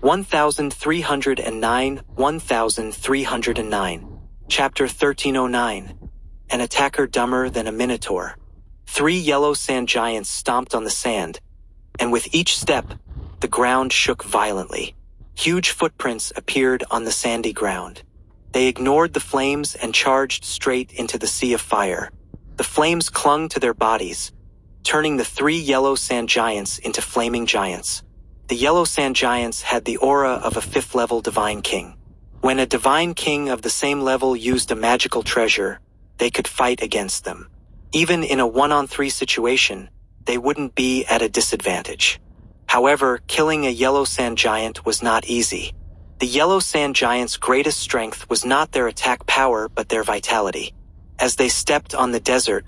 1309, 1309. Chapter 1309. An attacker dumber than a minotaur. 3 yellow sand giants stomped on the sand, and with each step, the ground shook violently. Huge footprints appeared on the sandy ground. They ignored the flames and charged straight into the sea of fire. The flames clung to their bodies, turning the 3 yellow sand giants into flaming giants. The yellow sand giants had the aura of a 5th-level divine king. When a divine king of the same level used a magical treasure, they could fight against them. Even in a 1-on-3 situation, they wouldn't be at a disadvantage. However, killing a yellow sand giant was not easy. The yellow sand giants' greatest strength was not their attack power but their vitality. As they stepped on the desert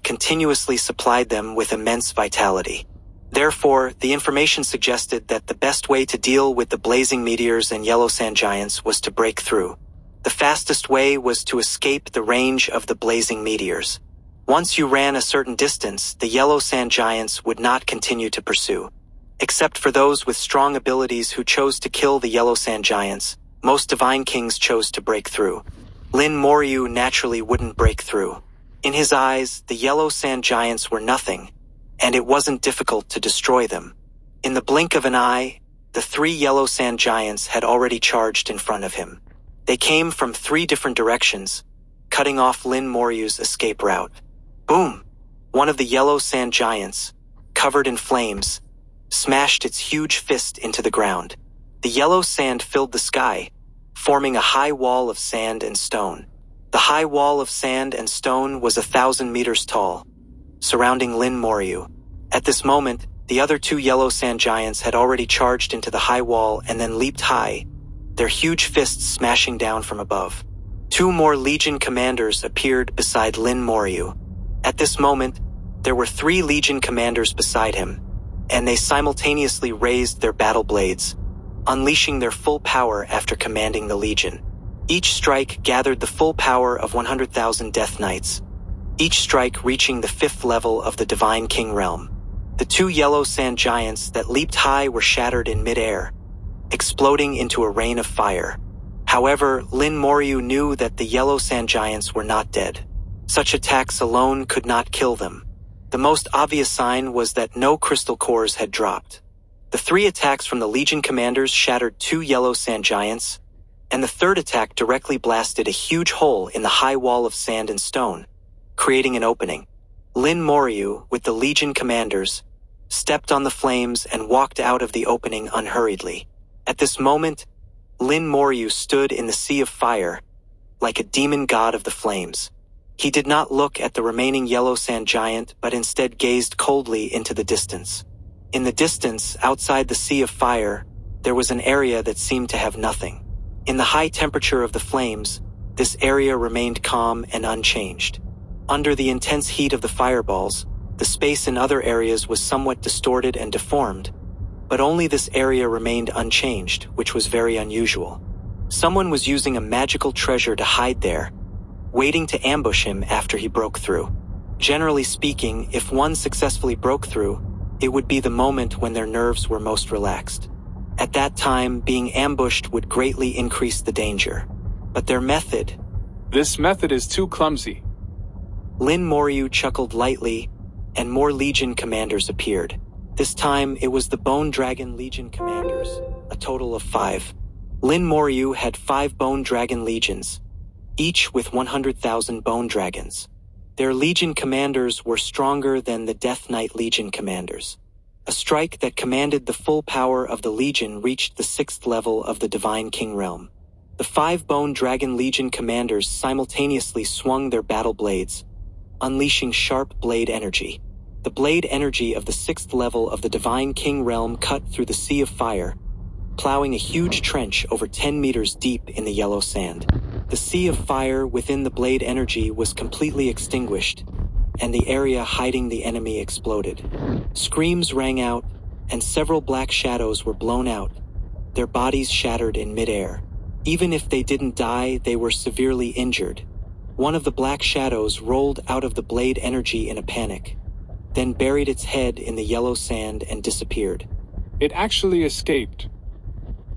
continuously supplied them with immense vitality. Therefore, the information suggested that the best way to deal with the blazing meteors and yellow sand giants was to break through. The fastest way was to escape the range of the blazing meteors. Once you ran a certain distance, the yellow sand giants would not continue to pursue. Except for those with strong abilities who chose to kill the yellow sand giants, most divine kings chose to break through. Lin Moyu naturally wouldn't break through. In his eyes, the yellow sand giants were nothing, and it wasn't difficult to destroy them. In the blink of an eye, the 3 yellow sand giants had already charged in front of him. They came from 3 different directions, cutting off Lin Moryu's escape route. Boom! One of the yellow sand giants, covered in flames, smashed its huge fist into the ground. The yellow sand filled the sky, forming a high wall of sand and stone. The high wall of sand and stone was 1,000 meters tall, surrounding Lin Moyu. At this moment, the other 2 yellow sand giants had already charged into the high wall and then leaped high, their huge fists smashing down from above. 2 more Legion commanders appeared beside Lin Moyu. At this moment, there were 3 Legion commanders beside him, and they simultaneously raised their battle blades, unleashing their full power after commanding the Legion. Each strike gathered the full power of 100,000 Death Knights, each strike reaching the 5th level of the Divine King realm. The 2 yellow sand giants that leaped high were shattered in mid-air, exploding into a rain of fire. However, Lin Moyu knew that the yellow sand giants were not dead. Such attacks alone could not kill them. The most obvious sign was that no crystal cores had dropped. The 3 attacks from the Legion commanders shattered 2 yellow sand giants, and the 3rd attack directly blasted a huge hole in the high wall of sand and stone, creating an opening. Lin Moyu, with the Legion commanders, stepped on the flames and walked out of the opening unhurriedly. At this moment, Lin Moyu stood in the sea of fire, like a demon god of the flames. He did not look at the remaining yellow sand giant, but instead gazed coldly into the distance. In the distance, outside the sea of fire, there was an area that seemed to have nothing. In the high temperature of the flames, this area remained calm and unchanged. Under the intense heat of the fireballs, the space in other areas was somewhat distorted and deformed, but only this area remained unchanged, which was very unusual. Someone was using a magical treasure to hide there, waiting to ambush him after he broke through. Generally speaking, if one successfully broke through, it would be the moment when their nerves were most relaxed. At that time, being ambushed would greatly increase the danger. But their method... This method is too clumsy. Lin Moyu chuckled lightly, and more Legion commanders appeared. This time, it was the Bone Dragon Legion commanders, a total of 5. Lin Moyu had 5 Bone Dragon Legions, each with 100,000 Bone Dragons. Their Legion commanders were stronger than the Death Knight Legion commanders. A strike that commanded the full power of the Legion reached the 6th level of the Divine King realm. The 5 Bone Dragon Legion commanders simultaneously swung their battle blades, unleashing sharp blade energy. The blade energy of the 6th level of the Divine King realm cut through the sea of fire, plowing a huge trench over 10 meters deep in the yellow sand. The sea of fire within the blade energy was completely extinguished, and the area hiding the enemy exploded. Screams rang out, and several black shadows were blown out, their bodies shattered in midair. Even if they didn't die, they were severely injured. One of the black shadows rolled out of the blade energy in a panic, then buried its head in the yellow sand and disappeared. It actually escaped.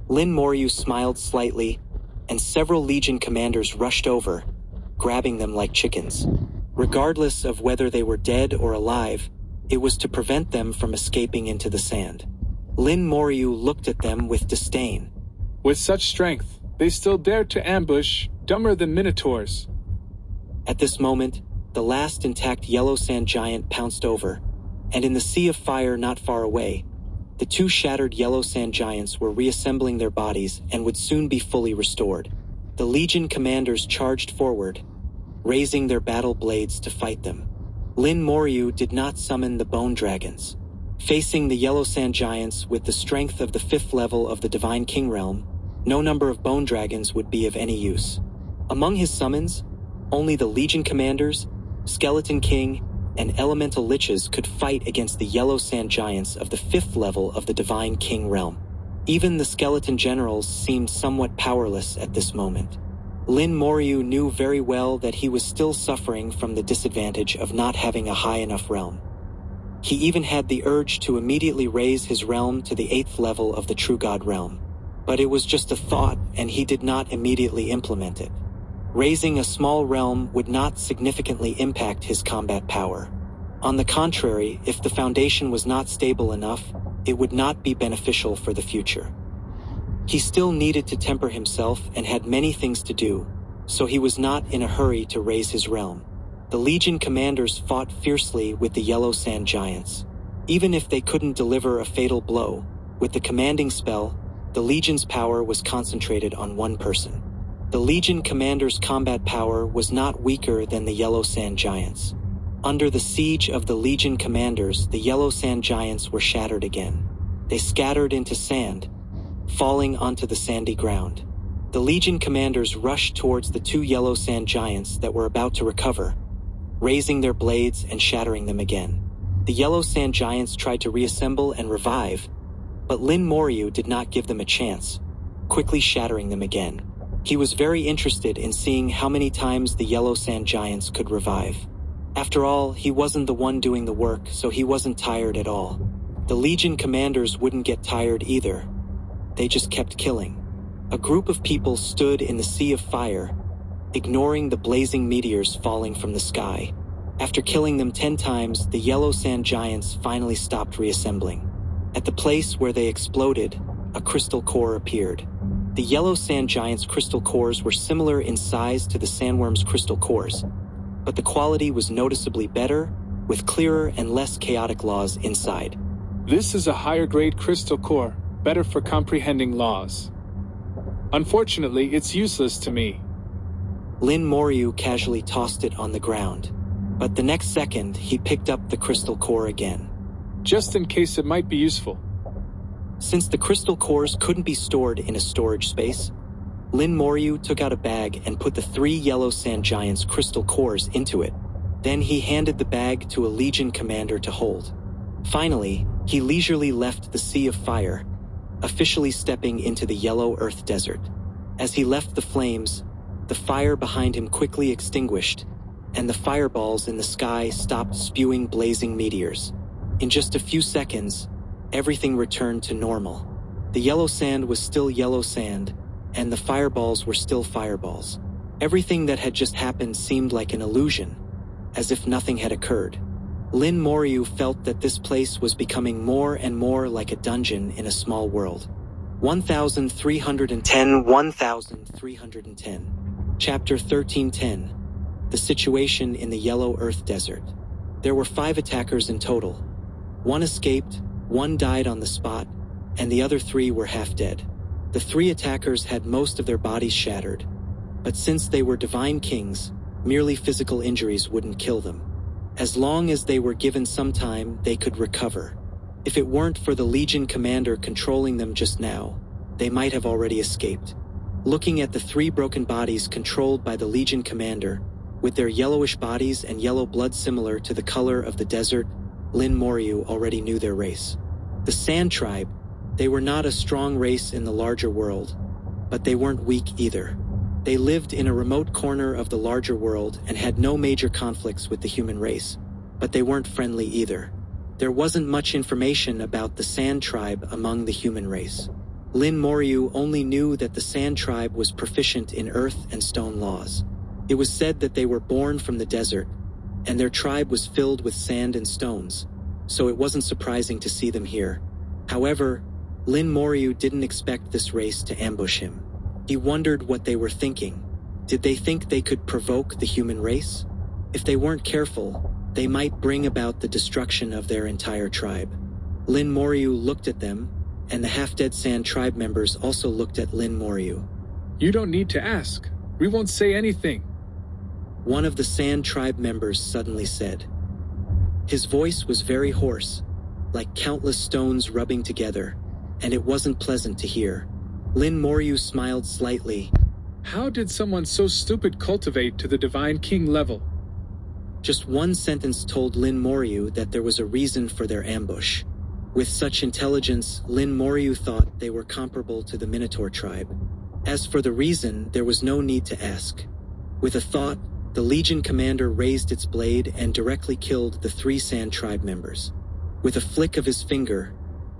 Lin Moyu smiled slightly, and several Legion commanders rushed over, grabbing them like chickens. Regardless of whether they were dead or alive, it was to prevent them from escaping into the sand. Lin Moyu looked at them with disdain. With such strength, they still dared to ambush, dumber than minotaurs. At this moment, the last intact yellow sand giant pounced over, and in the sea of fire not far away, the two shattered yellow sand giants were reassembling their bodies and would soon be fully restored. The Legion commanders charged forward, raising their battle blades to fight them. Lin Moyu did not summon the bone dragons. Facing the yellow sand giants with the strength of the 5th level of the Divine King realm, no number of bone dragons would be of any use. Among his summons, only the Legion commanders, Skeleton King, and Elemental Liches could fight against the yellow sand giants of the 5th level of the Divine King realm. Even the skeleton generals seemed somewhat powerless at this moment. Lin Moyu knew very well that he was still suffering from the disadvantage of not having a high enough realm. He even had the urge to immediately raise his realm to the 8th level of the True God realm. But it was just a thought, and he did not immediately implement it. Raising a small realm would not significantly impact his combat power. On the contrary, if the foundation was not stable enough, it would not be beneficial for the future. He still needed to temper himself and had many things to do, so he was not in a hurry to raise his realm. The Legion commanders fought fiercely with the yellow sand giants. Even if they couldn't deliver a fatal blow, with the commanding spell, the Legion's power was concentrated on one person. The Legion commander's combat power was not weaker than the yellow sand giants. Under the siege of the Legion commanders, the yellow sand giants were shattered again. They scattered into sand, falling onto the sandy ground. The Legion commanders rushed towards the two yellow sand giants that were about to recover, raising their blades and shattering them again. The yellow sand giants tried to reassemble and revive, but Lin Moyu did not give them a chance, quickly shattering them again. He was very interested in seeing how many times the yellow sand giants could revive. After all, he wasn't the one doing the work, so he wasn't tired at all. The Legion commanders wouldn't get tired either. They just kept killing. A group of people stood in the sea of fire, ignoring the blazing meteors falling from the sky. After killing them 10 times, the yellow sand giants finally stopped reassembling. At the place where they exploded, a crystal core appeared. The yellow sand giants' crystal cores were similar in size to the sandworm's crystal cores, but the quality was noticeably better, with clearer and less chaotic laws inside. This is a higher grade crystal core, better for comprehending laws. Unfortunately, it's useless to me. Lin Moyu casually tossed it on the ground, but the next second he picked up the crystal core again. Just in case it might be useful. Since the crystal cores couldn't be stored in a storage space, Lin Moyu took out a bag and put the 3 yellow sand giants' crystal cores into it. Then he handed the bag to a Legion commander to hold. Finally, he leisurely left the Sea of Fire, officially stepping into the yellow earth desert. As he left the flames, the fire behind him quickly extinguished, and the fireballs in the sky stopped spewing blazing meteors. In just a few seconds, everything returned to normal. The yellow sand was still yellow sand, and the fireballs were still fireballs. Everything that had just happened seemed like an illusion, as if nothing had occurred. Lin Moyu felt that this place was becoming more and more like a dungeon in a small world. 1310 Chapter 1310 The Situation in the Yellow Earth Desert. There were 5 attackers in total. 1 escaped, 1 died on the spot, and the other 3 were half dead. The 3 attackers had most of their bodies shattered, but since they were divine kings, merely physical injuries wouldn't kill them. As long as they were given some time, they could recover. If it weren't for the Legion commander controlling them just now, they might have already escaped. Looking at the 3 broken bodies controlled by the Legion commander, with their yellowish bodies and yellow blood similar to the color of the desert, Lin Moyu already knew their race. The Sand Tribe. They were not a strong race in the larger world, but they weren't weak either. They lived in a remote corner of the larger world and had no major conflicts with the human race, but they weren't friendly either. There wasn't much information about the Sand Tribe among the human race. Lin Moyu only knew that the Sand Tribe was proficient in earth and stone laws. It was said that they were born from the desert, and their tribe was filled with sand and stones, so it wasn't surprising to see them here. However, Lin Moyu didn't expect this race to ambush him. He wondered what they were thinking. Did they think they could provoke the human race? If they weren't careful, they might bring about the destruction of their entire tribe. Lin Moyu looked at them, and the half-dead Sand Tribe members also looked at Lin Moyu. You don't need to ask. We won't say anything. One of the Sand Tribe members suddenly said. His voice was very hoarse, like countless stones rubbing together, and it wasn't pleasant to hear. Lin Moyu smiled slightly. How did someone so stupid cultivate to the Divine King level? Just one sentence told Lin Moyu that there was a reason for their ambush. With such intelligence, Lin Moyu thought they were comparable to the Minotaur tribe. As for the reason, there was no need to ask. With a thought, the Legion commander raised its blade and directly killed the 3 Sand Tribe members. With a flick of his finger,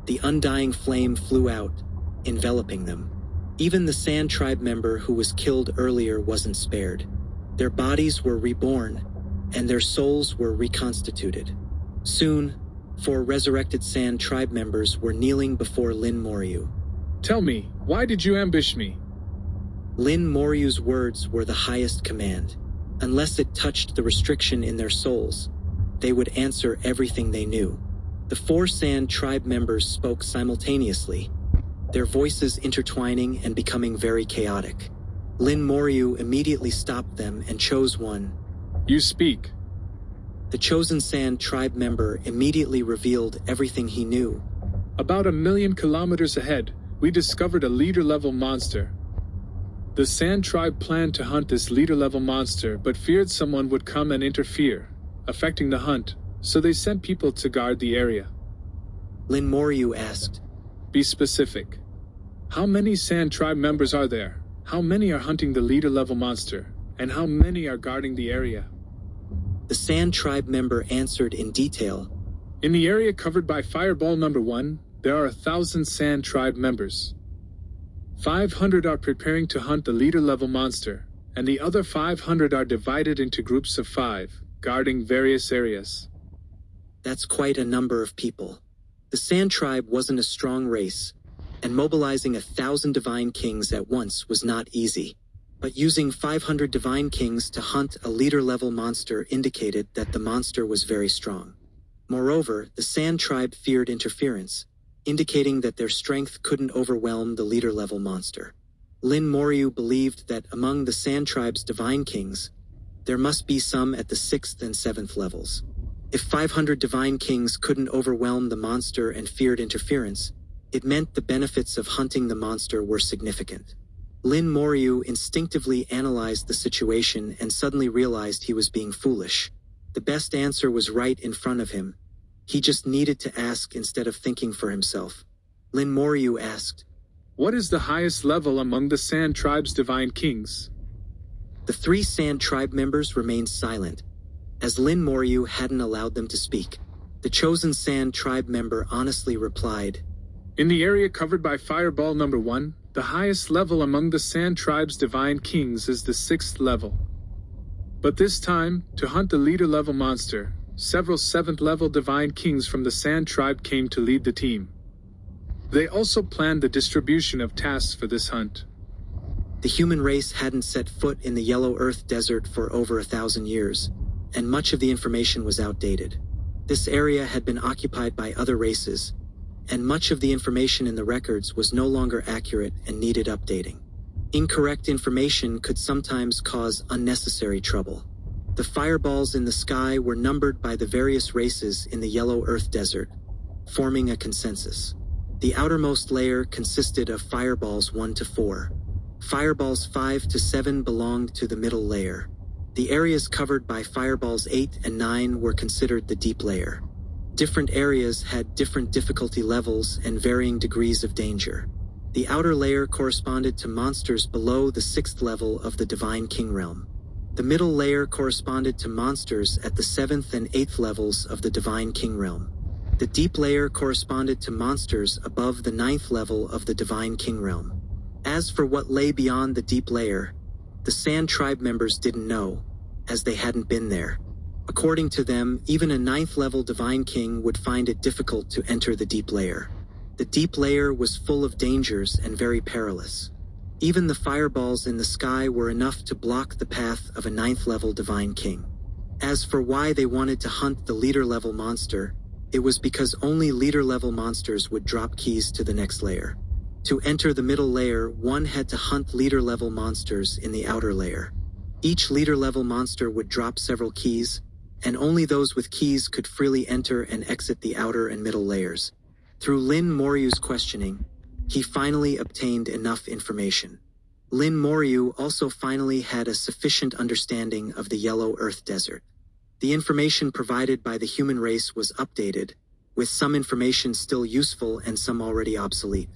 the undying flame flew out, enveloping them. Even the Sand Tribe member who was killed earlier wasn't spared. Their bodies were reborn, and their souls were reconstituted. Soon, 4 resurrected Sand Tribe members were kneeling before Lin Moyu. Tell me, why did you ambush me? Lin Moryu's words were the highest command. Unless it touched the restriction in their souls, they would answer everything they knew. The 4 Sand Tribe members spoke simultaneously, their voices intertwining and becoming very chaotic. Lin Moyu immediately stopped them and chose one. You speak. The chosen Sand Tribe member immediately revealed everything he knew. About 1,000,000 kilometers ahead, we discovered a leader-level monster. The Sand Tribe planned to hunt this leader-level monster, but feared someone would come and interfere, affecting the hunt, so they sent people to guard the area. Lin Moyu asked. Be specific. How many Sand Tribe members are there? How many are hunting the leader-level monster? And how many are guarding the area? The Sand Tribe member answered in detail. In the area covered by Fireball number 1, there are 1,000 Sand Tribe members. 500 are preparing to hunt the leader-level monster, and the other 500 are divided into groups of 5, guarding various areas. That's quite a number of people. The Sand Tribe wasn't a strong race, and mobilizing 1,000 Divine Kings at once was not easy. But using 500 Divine Kings to hunt a leader-level monster indicated that the monster was very strong. Moreover, the Sand Tribe feared interference, indicating that their strength couldn't overwhelm the leader-level monster. Lin Moyu believed that among the Sand Tribe's Divine Kings, there must be some at the 6th and 7th levels. If 500 Divine Kings couldn't overwhelm the monster and feared interference, it meant the benefits of hunting the monster were significant. Lin Moyu instinctively analyzed the situation and suddenly realized he was being foolish. The best answer was right in front of him. He just needed to ask instead of thinking for himself. Lin Moyu asked, What is the highest level among the Sand Tribe's Divine Kings? The 3 Sand Tribe members remained silent, as Lin Moyu hadn't allowed them to speak. The chosen Sand Tribe member honestly replied, In the area covered by Fireball number 1, the highest level among the Sand Tribe's Divine Kings is the 6th level. But this time, to hunt the leader-level monster, several 7th-level Divine Kings from the Sand Tribe came to lead the team. They also planned the distribution of tasks for this hunt. The human race hadn't set foot in the Yellow Earth Desert for over 1,000 years, and much of the information was outdated. This area had been occupied by other races, and much of the information in the records was no longer accurate and needed updating. Incorrect information could sometimes cause unnecessary trouble. The fireballs in the sky were numbered by the various races in the Yellow Earth Desert, forming a consensus. The outermost layer consisted of fireballs 1 to 4. Fireballs 5 to 7 belonged to the middle layer. The areas covered by fireballs 8 and 9 were considered the deep layer. Different areas had different difficulty levels and varying degrees of danger. The outer layer corresponded to monsters below the 6th level of the Divine King realm. The middle layer corresponded to monsters at the 7th and 8th levels of the Divine King realm. The deep layer corresponded to monsters above the 9th level of the Divine King realm. As for what lay beyond the deep layer, the Sand Tribe members didn't know, as they hadn't been there. According to them, even a 9th level Divine King would find it difficult to enter the deep layer. The deep layer was full of dangers and very perilous. Even the fireballs in the sky were enough to block the path of a 9th level Divine King. As for why they wanted to hunt the leader level monster, it was because only leader level monsters would drop keys to the next layer. To enter the middle layer, one had to hunt leader level monsters in the outer layer. Each leader level monster would drop several keys, and only those with keys could freely enter and exit the outer and middle layers. Through Lin Moryu's questioning, he finally obtained enough information. Lin Moyu also finally had a sufficient understanding of the Yellow Earth Desert. The information provided by the human race was updated, with some information still useful and some already obsolete.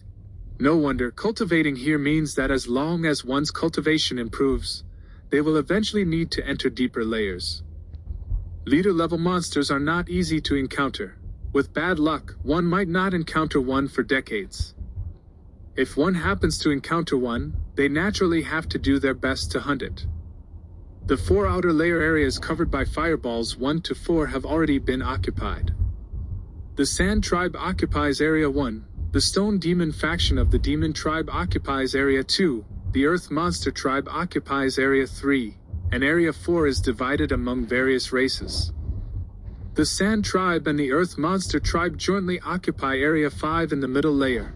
No wonder cultivating here means that as long as one's cultivation improves, they will eventually need to enter deeper layers. Leader-level monsters are not easy to encounter. With bad luck, one might not encounter one for decades. If one happens to encounter one, they naturally have to do their best to hunt it. The 4 outer layer areas covered by fireballs 1 to 4 have already been occupied. The Sand Tribe occupies Area 1, the Stone Demon faction of the Demon Tribe occupies Area 2, the Earth Monster Tribe occupies Area 3, and Area 4 is divided among various races. The Sand Tribe and the Earth Monster Tribe jointly occupy Area 5 in the middle layer.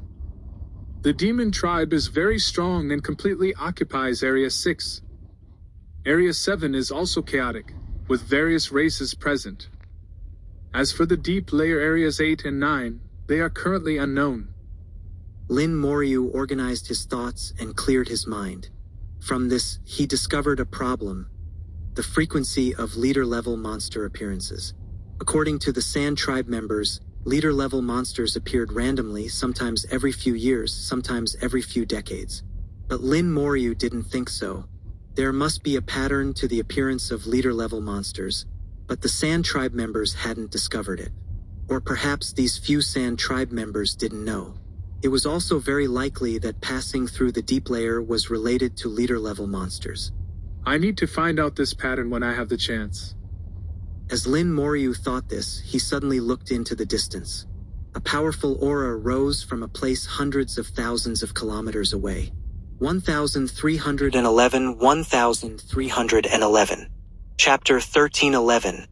The Demon Tribe is very strong and completely occupies Area 6. Area 7 is also chaotic, with various races present. As for the deep layer areas 8 and 9, they are currently unknown. Lin Moyu organized his thoughts and cleared his mind. From this, he discovered a problem: the frequency of leader-level monster appearances. According to the Sand Tribe members, leader-level monsters appeared randomly, sometimes every few years, sometimes every few decades. But Lin Moyu didn't think so. There must be a pattern to the appearance of leader-level monsters, but the Sand Tribe members hadn't discovered it. Or perhaps these few Sand Tribe members didn't know. It was also very likely that passing through the deep layer was related to leader-level monsters. I need to find out this pattern when I have the chance. As Lin Moyu thought this, he suddenly looked into the distance. A powerful aura rose from a place hundreds of thousands of kilometers away. 1311 1311. Chapter 1311.